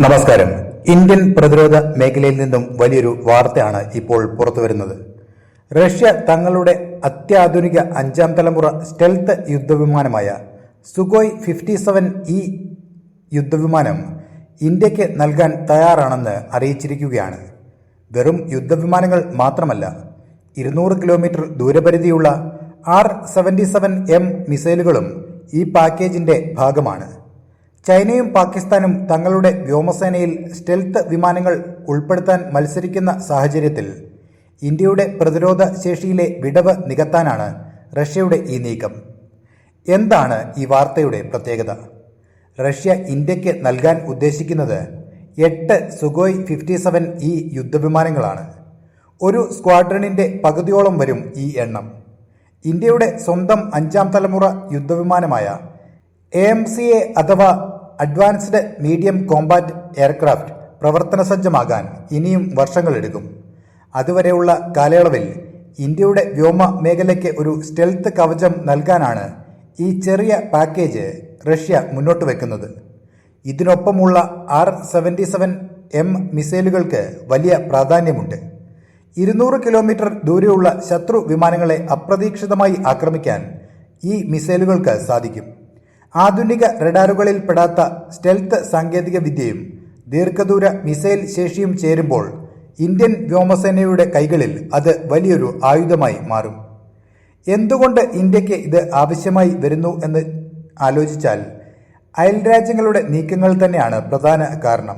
നമസ്കാരം. ഇന്ത്യൻ പ്രതിരോധ മേഖലയിൽ നിന്നും വലിയൊരു വാർത്തയാണ് ഇപ്പോൾ പുറത്തുവരുന്നത്. റഷ്യ തങ്ങളുടെ അത്യാധുനിക 5ാം തലമുറ സ്റ്റെൽത്ത് യുദ്ധവിമാനമായ സുഖോയ് 57E യുദ്ധവിമാനം ഇന്ത്യക്ക് നൽകാൻ തയ്യാറാണെന്ന് അറിയിച്ചിരിക്കുകയാണ്. വെറും യുദ്ധവിമാനങ്ങൾ മാത്രമല്ല, 200 കിലോമീറ്റർ ദൂരപരിധിയുള്ള R-77M മിസൈലുകളും ഈ പാക്കേജിന്റെ ഭാഗമാണ്. ചൈനയും പാകിസ്ഥാനും തങ്ങളുടെ വ്യോമസേനയിൽ സ്റ്റെൽത്ത് വിമാനങ്ങൾ ഉൾപ്പെടുത്താൻ മത്സരിക്കുന്ന സാഹചര്യത്തിൽ ഇന്ത്യയുടെ പ്രതിരോധ ശേഷിയിലെ വിടവ് നികത്താനാണ് റഷ്യയുടെ ഈ നീക്കം. എന്താണ് ഈ വാർത്തയുടെ പ്രത്യേകത? റഷ്യ ഇന്ത്യക്ക് നൽകാൻ ഉദ്ദേശിക്കുന്നത് 8 സുഖോയ് 57E യുദ്ധവിമാനങ്ങളാണ്. ഒരു സ്ക്വാഡ്രണിന്റെ പകുതിയോളം വരും ഈ എണ്ണം. ഇന്ത്യയുടെ സ്വന്തം 5ാം തലമുറ യുദ്ധവിമാനമായ AMCA അഥവാ അഡ്വാൻസ്ഡ് മീഡിയം കോമ്പാറ്റ് എയർക്രാഫ്റ്റ് പ്രവർത്തനസജ്ജമാകാൻ ഇനിയും വർഷങ്ങളെടുക്കും. അതുവരെയുള്ള കാലയളവിൽ ഇന്ത്യയുടെ വ്യോമ മേഖലയ്ക്ക് ഒരു സ്റ്റെൽത്ത് കവചം നൽകാനാണ് ഈ ചെറിയ പാക്കേജ് റഷ്യ മുന്നോട്ട് വയ്ക്കുന്നത്. ഇതിനൊപ്പമുള്ള R-77M മിസൈലുകൾക്ക് വലിയ പ്രാധാന്യമുണ്ട്. 200 കിലോമീറ്റർ ദൂരെയുള്ള ശത്രു വിമാനങ്ങളെ അപ്രതീക്ഷിതമായി ആക്രമിക്കാൻ ഈ മിസൈലുകൾക്ക് സാധിക്കും. ആധുനിക റഡാറുകളിൽ പെടാത്ത സ്റ്റെൽത്ത് സാങ്കേതിക വിദ്യയും ദീർഘദൂര മിസൈൽ ശേഷിയും ചേരുമ്പോൾ ഇന്ത്യൻ വ്യോമസേനയുടെ കൈകളിൽ അത് വലിയൊരു ആയുധമായി മാറും. എന്തുകൊണ്ട് ഇന്ത്യക്ക് ഇത് ആവശ്യമായി വരുന്നു എന്ന് ആലോചിച്ചാൽ അയൽരാജ്യങ്ങളുടെ നീക്കങ്ങൾ തന്നെയാണ് പ്രധാന കാരണം.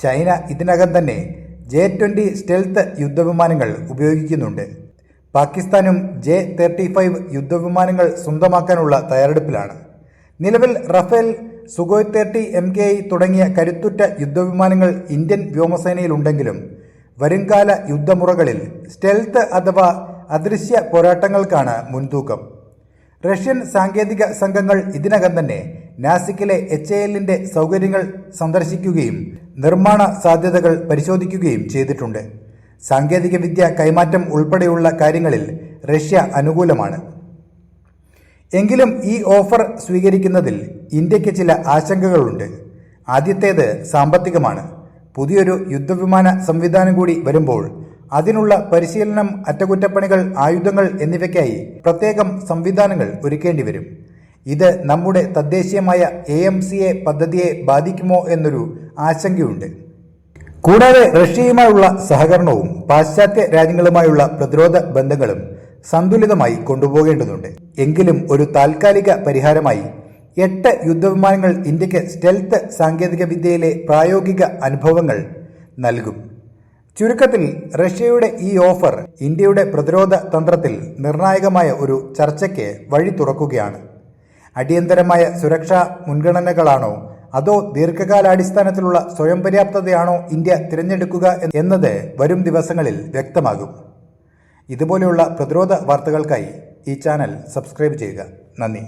ചൈന ഇതിനകം തന്നെ J-20 സ്റ്റെൽത്ത് യുദ്ധവിമാനങ്ങൾ ഉപയോഗിക്കുന്നുണ്ട്. പാകിസ്ഥാനും J-35 യുദ്ധവിമാനങ്ങൾ സ്വന്തമാക്കാനുള്ള തയ്യാറെടുപ്പിലാണ്. നിലവിൽ റഫേൽ, സുഖോയ് 30 MKI തുടങ്ങിയ കരുത്തുറ്റ യുദ്ധവിമാനങ്ങൾ ഇന്ത്യൻ വ്യോമസേനയിലുണ്ടെങ്കിലും വരുംകാല യുദ്ധമുറകളിൽ സ്റ്റെൽത്ത് അഥവാ അദൃശ്യ പോരാട്ടങ്ങൾക്കാണ് മുൻതൂക്കം. റഷ്യൻ സാങ്കേതിക സംഘങ്ങൾ ഇതിനകം തന്നെ നാസിക്കിലെ HALന്റെ സൗകര്യങ്ങൾ സന്ദർശിക്കുകയും നിർമ്മാണ സാധ്യതകൾ പരിശോധിക്കുകയും ചെയ്തിട്ടുണ്ട്. സാങ്കേതിക വിദ്യ കൈമാറ്റം ഉൾപ്പെടെയുള്ള കാര്യങ്ങളിൽ റഷ്യ അനുകൂലമാണ്. എങ്കിലും ഈ ഓഫർ സ്വീകരിക്കുന്നതിൽ ഇന്ത്യക്ക് ചില ആശങ്കകളുണ്ട്. ആദ്യത്തേത് സാമ്പത്തികമാണ്. പുതിയൊരു യുദ്ധവിമാന സംവിധാനം കൂടി വരുമ്പോൾ അതിനുള്ള പരിശീലനം, അറ്റകുറ്റപ്പണികൾ, ആയുധങ്ങൾ എന്നിവയ്ക്കായി പ്രത്യേകം സംവിധാനങ്ങൾ ഒരുക്കേണ്ടി വരും. ഇത് നമ്മുടെ തദ്ദേശീയമായ AMCA പദ്ധതിയെ ബാധിക്കുമോ എന്നൊരു ആശങ്കയുണ്ട്. കൂടാതെ റഷ്യയുമായുള്ള സഹകരണവും പാശ്ചാത്യ രാജ്യങ്ങളുമായുള്ള പ്രതിരോധ ബന്ധങ്ങളും സന്തുലിതമായി കൊണ്ടുപോകേണ്ടതുണ്ട്. എങ്കിലും ഒരു താൽക്കാലിക പരിഹാരമായി 8 യുദ്ധവിമാനങ്ങൾ ഇന്ത്യക്ക് സ്റ്റെൽത്ത് സാങ്കേതിക വിദ്യയിലെ പ്രായോഗിക അനുഭവങ്ങൾ നൽകും. ചുരുക്കത്തിൽ റഷ്യയുടെ ഈ ഓഫർ ഇന്ത്യയുടെ പ്രതിരോധ തന്ത്രത്തിൽ നിർണായകമായ ഒരു ചർച്ചയ്ക്ക് വഴി തുറക്കുകയാണ്. അടിയന്തരമായ സുരക്ഷാ മുൻഗണനകളാണോ അതോ ദീർഘകാലാടിസ്ഥാനത്തിലുള്ള സ്വയം പര്യാപ്തതയാണോ ഇന്ത്യ തിരഞ്ഞെടുക്കുക എന്നത് വരും ദിവസങ്ങളിൽ വ്യക്തമാകും. ഇതുപോലെയുള്ള പ്രതിരോധ വാർത്തകൾക്കായി ഈ ചാനൽ സബ്സ്ക്രൈബ് ചെയ്യുക. നന്ദി.